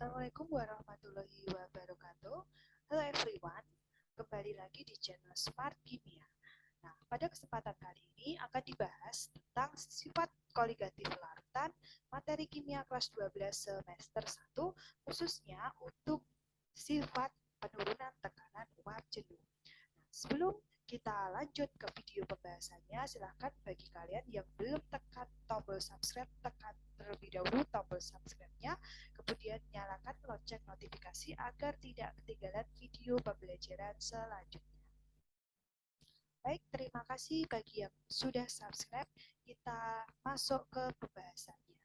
Assalamualaikum warahmatullahi wabarakatuh. Hello everyone, kembali lagi di channel Smart Kimia. Nah, pada kesempatan kali ini akan dibahas tentang sifat koligatif larutan materi kimia kelas 12 semester 1, khususnya untuk sifat penurunan tekanan uap jenuh. Nah, sebelum kita lanjut ke video pembahasannya, silahkan bagi kalian yang belum tekan tombol subscribe, tekan terlebih dahulu tombol subscribe-nya, kemudian nyalakan lonceng notifikasi agar tidak ketinggalan video pembelajaran selanjutnya. Baik, terima kasih bagi yang sudah subscribe. Kita masuk ke pembahasannya.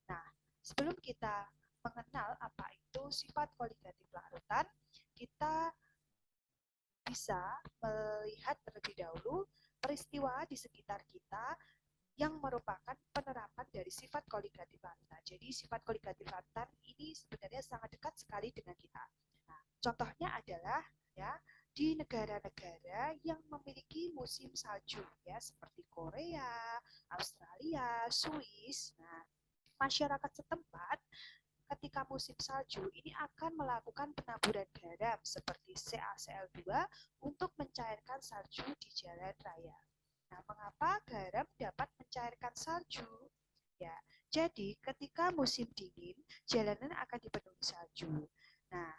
Nah, sebelum kita mengenal apa itu sifat koligatif larutan, kita bisa melihat terlebih dahulu peristiwa di sekitar kita yang merupakan penerapan dari sifat koligatif larutan. Jadi sifat koligatif larutan ini sebenarnya sangat dekat sekali dengan kita. Nah, contohnya adalah ya di negara-negara yang memiliki musim salju ya seperti Korea, Australia, Swiss. Nah, masyarakat setempat ketika musim salju ini akan melakukan penaburan garam seperti CaCl2 untuk mencairkan salju di jalan raya. Nah, mengapa garam dapat mencairkan salju? Ya, jadi ketika musim dingin, jalanan akan dipenuhi salju. Nah,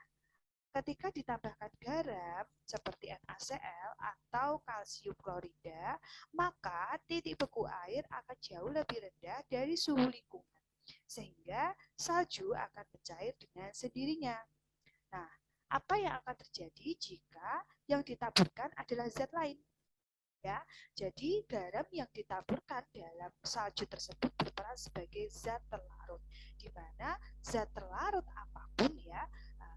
ketika ditambahkan garam seperti NaCl atau kalsium klorida, maka titik beku air akan jauh lebih rendah dari suhu lingkungan, sehingga salju akan mencair dengan sendirinya. Nah, apa yang akan terjadi jika yang ditaburkan adalah zat lain? Ya, jadi garam yang ditaburkan dalam salju tersebut berperan sebagai zat terlarut, di mana zat terlarut apapun ya,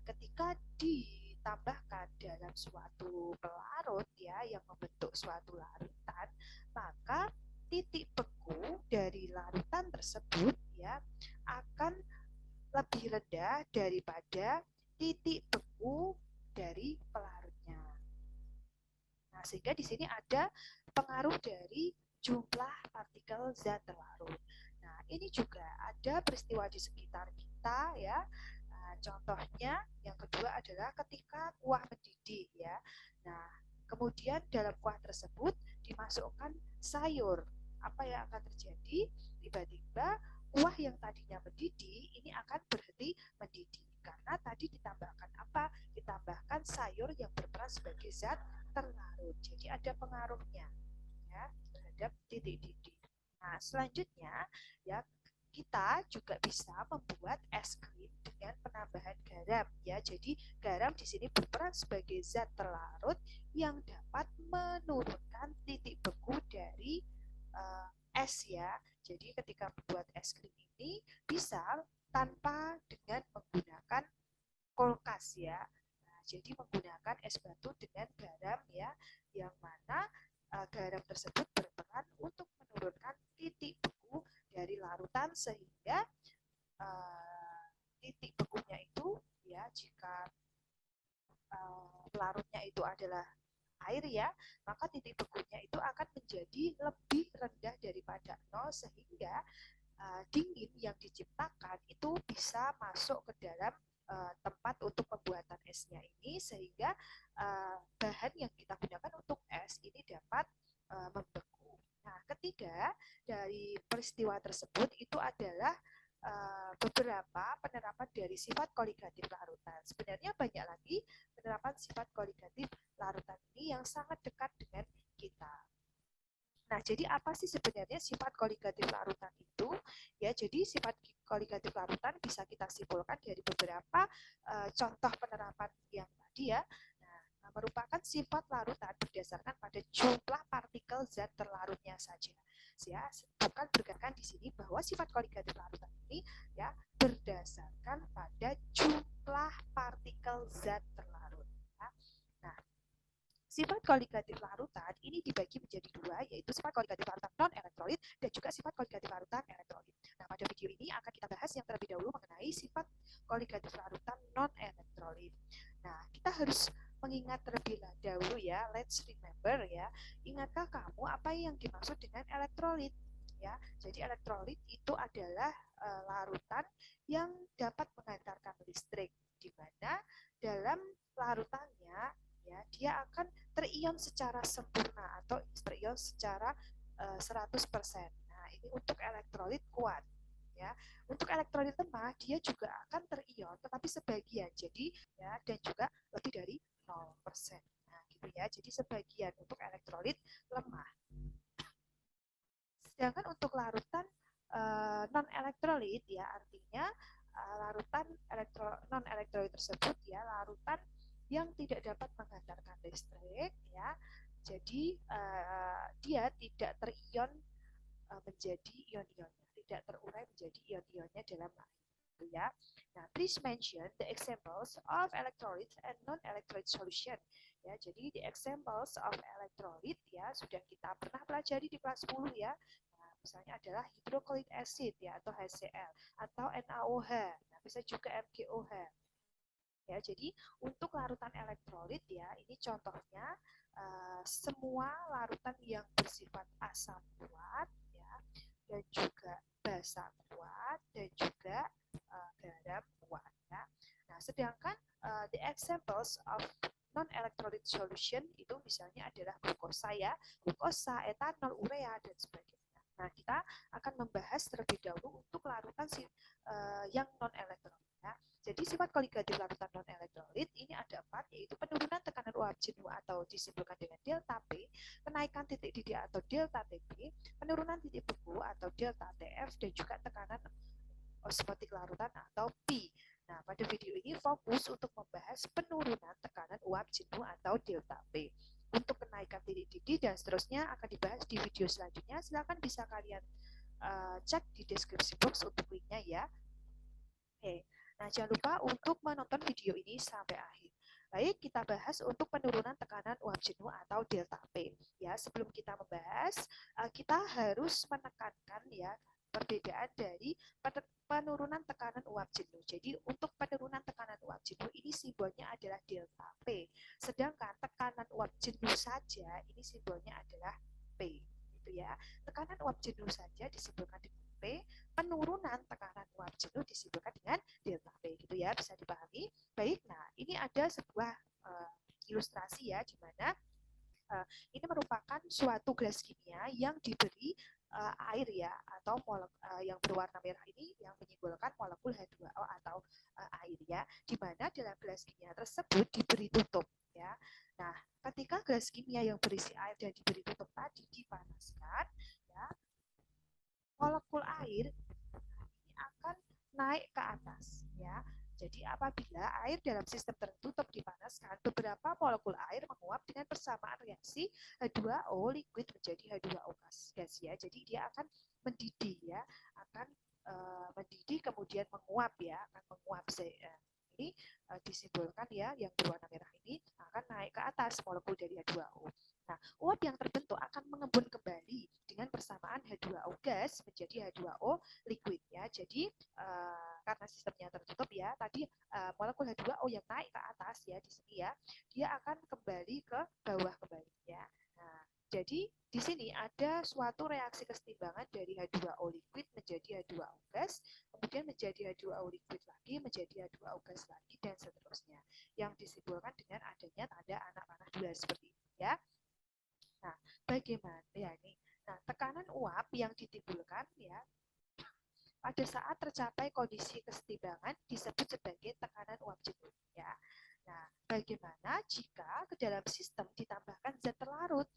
ketika ditambahkan dalam suatu pelarut ya yang membentuk suatu larutan, maka titik beku dari larutan tersebut ya akan lebih rendah daripada titik beku dari pelarutnya. Nah, sehingga di sini ada pengaruh dari jumlah partikel zat terlarut. Nah, ini juga ada peristiwa di sekitar kita ya. Nah, contohnya yang kedua adalah ketika kuah mendidih ya. Nah, kemudian dalam kuah tersebut dimasukkan sayur. Apa yang akan terjadi? Tiba-tiba kuah yang tadinya mendidih ini akan berhenti mendidih karena tadi ditambahkan apa? Ditambahkan sayur yang berperan sebagai zat terlarut. Jadi ada pengaruhnya ya terhadap titik didih. Nah, selanjutnya ya kita juga bisa membuat es krim dengan penambahan garam ya. Jadi garam di sini berperan sebagai zat terlarut yang dapat menurunkan titik beku dari es ya. Jadi ketika membuat es krim ini bisa tanpa dengan menggunakan kulkas ya. Nah, jadi menggunakan es batu dengan garam ya, yang mana garam tersebut berperan untuk menurunkan titik beku dari larutan sehingga titik bekunya itu ya jika pelarutnya itu adalah air ya, maka titik bekunya itu akan menjadi lebih rendah daripada 0 sehingga dingin yang diciptakan itu bisa masuk ke dalam tempat untuk pembuatan esnya ini sehingga bahan yang kita gunakan untuk es ini dapat membeku. Nah, ketiga dari peristiwa tersebut itu adalah beberapa penerapan dari sifat koligatif larutan. Sebenarnya banyak lagi penerapan sifat koligatif larutan ini yang sangat dekat dengan kita. Nah, jadi apa sih sebenarnya sifat koligatif larutan itu? Ya, jadi sifat koligatif larutan bisa kita simpulkan dari beberapa contoh penerapan yang tadi ya. Nah, merupakan sifat larutan berdasarkan pada jumlah partikel zat terlarutnya saja. Ya, bukan berdasarkan di sini bahwa sifat koligatif larutan ini ya berdasarkan pada jumlah partikel zat terlarut. Ya. Nah, sifat koligatif larutan ini dibagi menjadi dua, yaitu sifat koligatif larutan non-elektrolit dan juga sifat koligatif larutan elektrolit. Nah, pada video ini akan kita bahas yang terlebih dahulu mengenai sifat koligatif larutan non-elektrolit. Nah, kita harus mengingat terlebih dahulu ya, let's remember ya. Ingatkah kamu apa yang dimaksud dengan elektrolit? ya. Jadi elektrolit itu adalah larutan yang dapat mengantarkan listrik, di mana dalam larutannya ya dia akan terion secara sempurna atau terion secara 100%. Nah, ini untuk elektrolit kuat ya. Untuk elektrolit lemah dia juga akan terion tetapi sebagian. Jadi ya dan juga lebih dari 0%. Nah, gitu ya. Jadi sebagian untuk elektrolit lemah. Sedangkan untuk larutan non elektrolit ya artinya larutan non elektrolit tersebut ya larutan yang tidak dapat menghantarkan listrik ya. Jadi dia tidak terion menjadi ion-ionnya, tidak terurai menjadi ion-ionnya dalam air. Ya. Nah, please mention the examples of electrolyte and non-electrolyte solution. Ya, jadi the examples of electrolyte ya sudah kita pernah pelajari di kelas 10 ya. Nah, misalnya adalah hydrochloric acid ya atau HCl atau NaOH. Nah, bisa juga MgOH. Ya, jadi untuk larutan elektrolit ya, ini contohnya semua larutan yang bersifat asam kuat ya, dan juga basa kuat dan juga garam kuat ya. Nah, sedangkan the examples of non-electrolyte solution itu misalnya adalah glukosa ya, glukosa, etanol, urea dan sebagainya. Nah, kita akan membahas terlebih dahulu untuk larutan yang non-electrolyte ya. Jadi sifat koligatif larutan non-elektrolit ini ada 4, yaitu penurunan tekanan uap jenuh atau disimpulkan dengan delta P, kenaikan titik didih atau delta TB, penurunan titik beku atau delta TF, dan juga tekanan osmotik larutan atau P. Nah, pada video ini fokus untuk membahas penurunan tekanan uap jenuh atau delta P. Untuk kenaikan titik didih dan seterusnya akan dibahas di video selanjutnya. Silakan bisa kalian cek di deskripsi box untuk linknya ya. Oke. Nah, jangan lupa untuk menonton video ini sampai akhir. Baik, kita bahas untuk penurunan tekanan uap jenuh atau delta P. Ya, sebelum kita membahas, kita harus menekankan ya perbedaan dari penurunan tekanan uap jenuh. Jadi, untuk penurunan tekanan uap jenuh ini simbolnya adalah delta P. Sedangkan tekanan uap jenuh saja ini simbolnya adalah P. Gitu ya. Tekanan uap jenuh saja disimbolkan dengan P, penurunan tekanan uap jenuh disebutkan dengan delta P gitu ya, bisa dipahami. Baik, nah ini ada sebuah ilustrasi ya di mana ini merupakan suatu gelas kimia yang diberi air ya atau yang berwarna merah ini yang menyimbolkan molekul H2O atau air ya, di mana dalam gelas kimia tersebut diberi tutup ya. Nah, ketika gelas kimia yang berisi air dan diberi tutup tadi dipanaskan ya, molekul air ini akan naik ke atas ya. Jadi apabila air dalam sistem tertutup dipanaskan, beberapa molekul air menguap dengan persamaan reaksi H2O liquid menjadi H2O gas ya. Jadi dia akan mendidih ya, akan mendidih kemudian menguap ya, akan menguap ini disimbolkan ya yang berwarna merah ini akan naik ke atas molekul dari H2O. Nah, uap yang terbentuk akan mengembun kembali dengan persamaan H2O gas menjadi H2O liquid ya. Jadi karena sistemnya tertutup ya, tadi molekul H2O yang naik ke atas ya di sini ya, dia akan kembali ke bawah kembali ya. Nah, jadi di sini ada suatu reaksi kesetimbangan dari H2O liquid menjadi H2O gas, kemudian menjadi H2O liquid lagi, menjadi H2O gas lagi, dan seterusnya. Yang disimbolkan dengan adanya tanda anak panah 2 seperti ini ya. Nah, bagaimana ya ini? Nah, tekanan uap yang ditimbulkan ya pada saat tercapai kondisi kesetimbangan disebut sebagai tekanan uap jenuh ya. Nah, bagaimana jika ke dalam sistem ditambahkan zat terlarut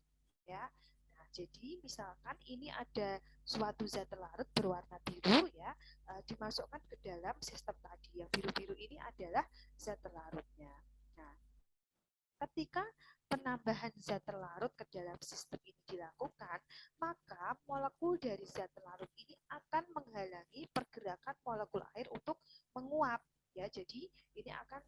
ya? Nah, jadi misalkan ini ada suatu zat terlarut berwarna biru ya, dimasukkan ke dalam sistem tadi. Yang biru-biru ini adalah zat terlarutnya. Nah, ketika penambahan zat terlarut ke dalam sistem ini dilakukan, maka molekul dari zat terlarut ini akan menghalangi pergerakan molekul air untuk menguap ya. Jadi ini akan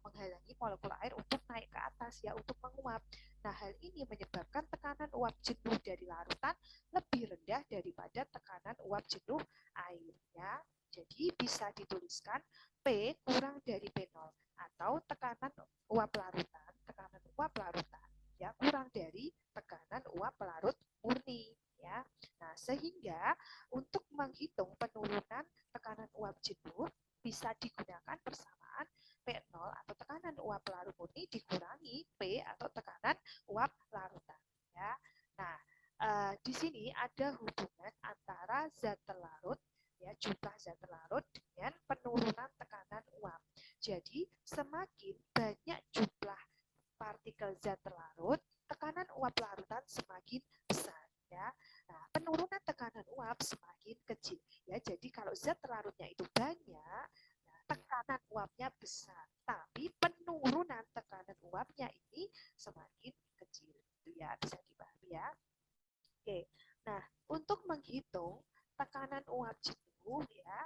menghalangi molekul air untuk naik ke atas ya, untuk menguap. Nah, hal ini menyebabkan tekanan uap jenuh dari larutan lebih rendah daripada tekanan uap jenuh air ya. Jadi bisa dituliskan P kurang dari P0 atau tekanan uap larutan ya kurang dari tekanan uap larut murni ya. Nah, sehingga untuk menghitung penurunan tekanan uap jenuh bisa digunakan persamaan P0 atau tekanan uap larut murni dikurangi P atau tekanan uap larutan, ya. Nah, di sini ada hubungan antara zat terlarut, ya, jumlah zat terlarut dengan penurunan tekanan uap. Jadi semakin banyak jumlah partikel zat terlarut, tekanan uap larutan semakin besar, ya. Nah, penurunan tekanan uap semakin kecil, ya. Jadi kalau zat terlarutnya itu banyak, nah, tekanan uapnya besar, tapi penurunan tekanan uapnya ini semakin kecil. Itu ya, bisa dipahami ya. Oke, nah untuk menghitung tekanan uap jenuh, ya,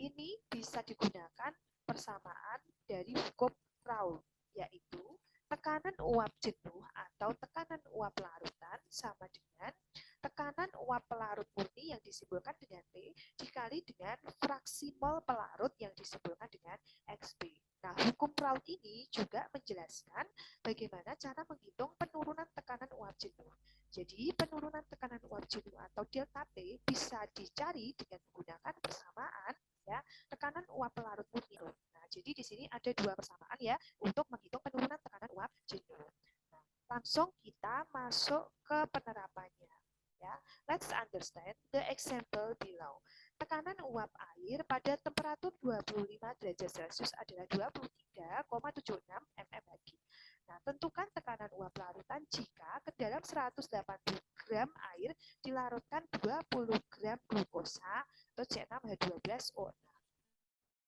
ini bisa digunakan persamaan dari hukum Raoult, yaitu tekanan uap jenuh atau tekanan uap larutan sama dengan tekanan uap pelarut murni yang disimbolkan dengan P dikali dengan fraksi mol pelarut yang disimbolkan dengan XP. Nah, hukum Raoult ini juga menjelaskan bagaimana cara menghitung penurunan tekanan uap jenuh. Jadi penurunan tekanan uap jenuh atau delta T bisa dicari dengan menggunakan persamaan, ya, tekanan uap pelarut murni. Nah, jadi di sini ada dua persamaan, ya, untuk menghitung penurunan tekanan uap jenuh. Nah, langsung kita masuk ke penerapannya, ya. Let's understand the example below. Tekanan uap air pada temperatur 25 derajat Celcius adalah 23,76 mmHg. Nah, tentukan tekanan uap larutan jika ke dalam 180 gram air dilarutkan 20 gram glukosa atau C6H12O6.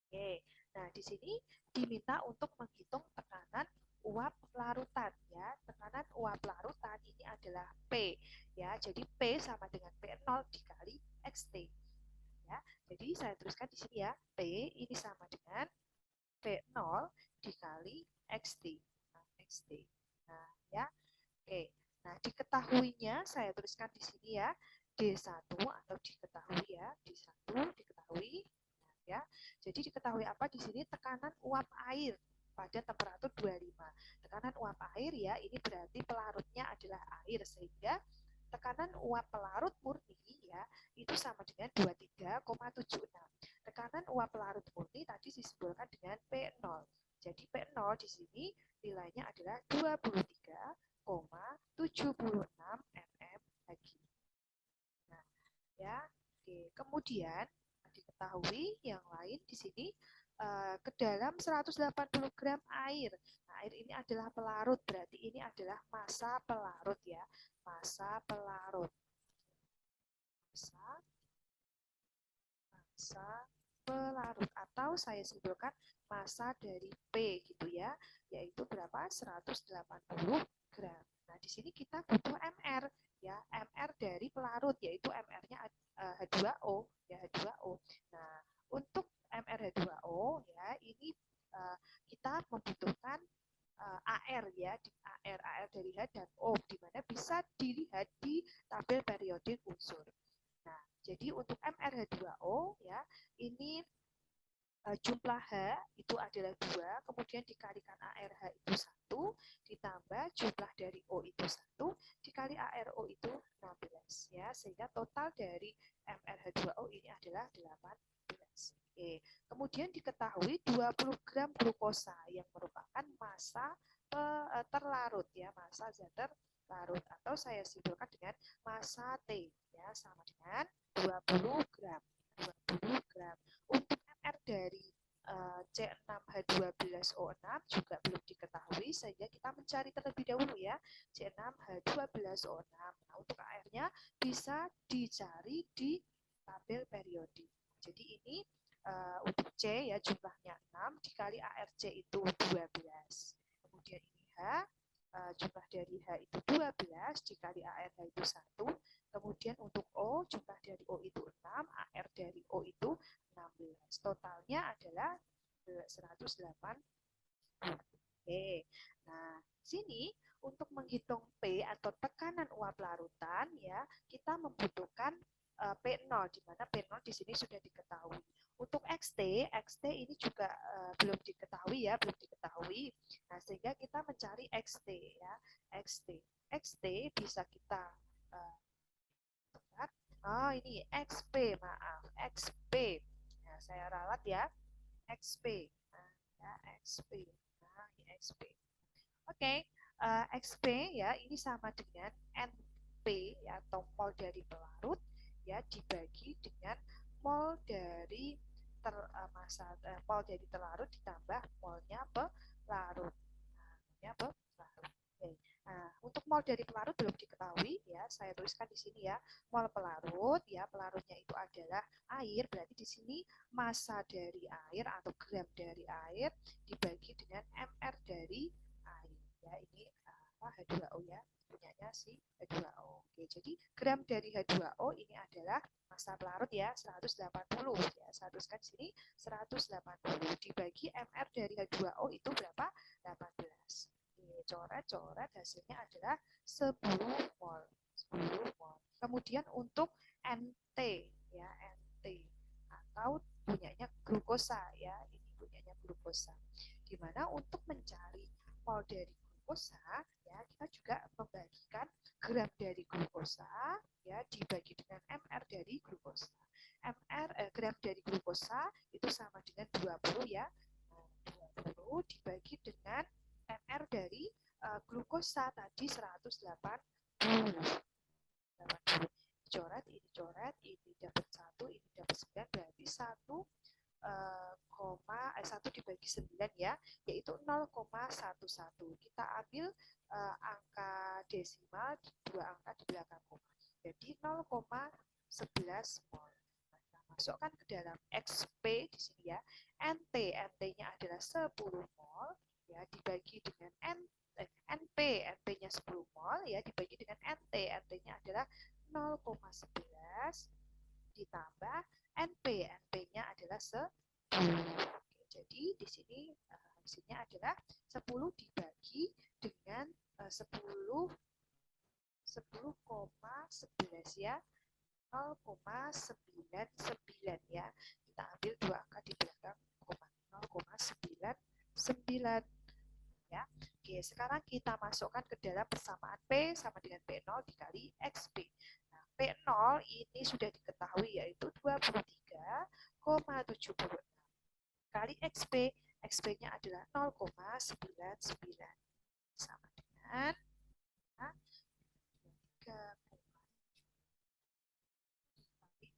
Oke, nah di sini diminta untuk menghitung tekanan uap larutan, ya. Tekanan uap larutan ini adalah P, ya. Jadi P sama dengan P0 dikali XT, ya. Jadi saya tuliskan di sini, ya. P ini sama dengan P0 dikali XT. XT. Nah, ya. Oke. Nah, diketahuinya saya tuliskan di sini, ya. D1 atau diketahui, ya. D1 diketahui. Nah, ya. Jadi diketahui apa di sini? Tekanan uap air pada temperatur 25. Tekanan uap air, ya, ini berarti pelarutnya adalah air, sehingga tekanan uap pelarut murni, ya, itu sama dengan 23,76. Tekanan uap pelarut murni tadi disimbolkan dengan P0. Jadi P0 di sini nilainya adalah 23,76 mmHg. Nah, ya. Oke, kemudian diketahui yang lain di sini ke dalam 180 gram air. Nah, air ini adalah pelarut, berarti ini adalah massa pelarut, ya. Massa pelarut. Massa pelarut atau saya simpulkan massa dari P gitu, ya, yaitu berapa? 180 gram. Nah, di sini kita butuh MR, ya, MR dari pelarut yaitu MR-nya H2O, ya, H2O. Nah, untuk MR H2O, ya, ini kita membutuhkan AR, ya, AR dari H dan O, di mana bisa dilihat di tabel periodik unsur. Nah, jadi untuk MrH2O, ya, ini jumlah H itu adalah 2, kemudian dikalikan ARH itu 1, ditambah jumlah dari O itu 1, dikali ARO itu 16, ya, sehingga total dari MrH2O ini adalah 18. Oke. Kemudian diketahui 20 gram glukosa yang merupakan massa terlarut, ya, massa zat terlarut, atau saya simpulkan dengan massa T, ya, sama dengan 20 gram. 20 gram. Untuk MR dari C6H12O6 juga belum diketahui, sehingga kita mencari terlebih dahulu, ya, C6H12O6. Nah, untuk AR-nya bisa dicari di tabel periodik. Jadi ini untuk C, ya, jumlahnya 6 dikali ARC itu 12. Kemudian ini H, jumlah dari H itu 12 dikali ARH itu 1. Kemudian untuk O, jumlah dari O itu 6, AR dari O itu 16. Totalnya adalah 108. Oke. Nah, sini untuk menghitung P atau tekanan uap larutan, ya, kita membutuhkan P0, di mana P0 di sini sudah diketahui. Untuk XT ini juga belum diketahui, ya, belum diketahui. Nah, sehingga kita mencari XT, ya, XT bisa kita Oh, ini XP, maaf, XP. Nah, saya ralat ya, XP. Nah, ya, XP. Nah, ini XP. Oke, XP ya, ini sama dengan NP ya, atau mol dari pelarut ya, dibagi dengan mol dari mol dari telarut ditambah molnya pelarut. Nah, molnya pelarut. Oke. Nah, untuk mol dari pelarut belum diketahui ya, saya tuliskan di sini ya. Mol pelarut ya, pelarutnya itu adalah air, berarti di sini massa dari air atau gram dari air dibagi dengan mr dari air ya. Ini H2O ya, punyanya si H2O. Oke, jadi gram dari H2O ini adalah massa pelarut ya, 180 ya. Saya tuliskan di sini 180 dibagi mr dari H2O itu berapa? 18. Coret-coret, hasilnya adalah 10 mol. 10 mol. Kemudian untuk NT ya, NT atau punyanya glukosa ya, ini punyanya glukosa. Dimana untuk mencari mol dari glukosa ya, kita juga membagikan gram dari glukosa ya dibagi dengan mr dari glukosa. Gram dari glukosa itu sama dengan 20 ya. Nah, 20 dibagi dengan mr dari glukosa tadi 180. Coret, ini dapat 1, ini dapat 9, berarti 1 dibagi 9 ya, yaitu 0,11. Kita ambil angka desimal, dua angka di belakang koma. Jadi 0,11 mol. Nah, masukkan ke dalam XP di sini ya. NT-nya adalah 10 mol ya, dibagi dengan NP-nya 10 mol ya, dibagi dengan NT-nya adalah 0,11 ditambah NP-nya adalah 10. Oke, jadi di sini hasilnya adalah 10 dibagi dengan 10,11 ya, 0,99 ya. Kita ambil dua angka di belakang koma, 0,99 ya. Oke, sekarang kita masukkan ke dalam persamaan P sama dengan P0 dikali XP. Nah, P0 ini sudah diketahui yaitu 23,76 kali XP. XP-nya adalah 0,99 sama dengan 3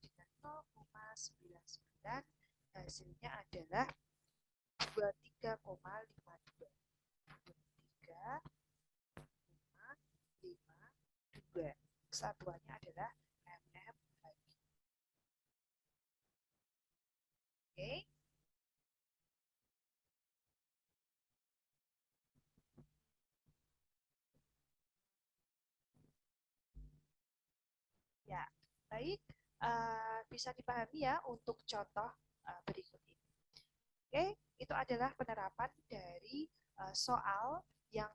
dengan 0,99, hasilnya adalah 23,52. 23,52. Satuannya adalah mm lagi. Oke. Ya, baik. Bisa dipahami ya untuk contoh berikut ini. Oke, itu adalah penerapan dari soal yang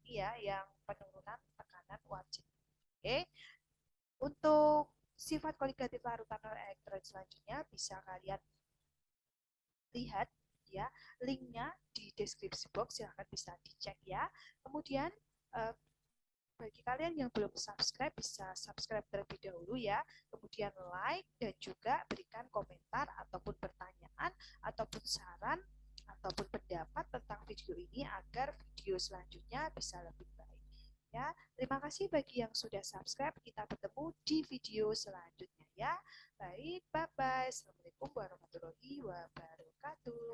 ini ya, yang penurunan tekanan wajib. Oke, untuk sifat koligatif larutan elektron selanjutnya bisa kalian lihat ya, linknya di deskripsi box, silahkan bisa dicek ya. Kemudian bagi kalian yang belum subscribe, bisa subscribe terlebih dahulu ya. Kemudian like dan juga berikan komentar ataupun pertanyaan ataupun saran ataupun pendapat tentang video ini agar video selanjutnya bisa lebih baik. Ya, terima kasih bagi yang sudah subscribe. Kita bertemu di video selanjutnya ya. Baik, bye bye. Assalamualaikum warahmatullahi wabarakatuh.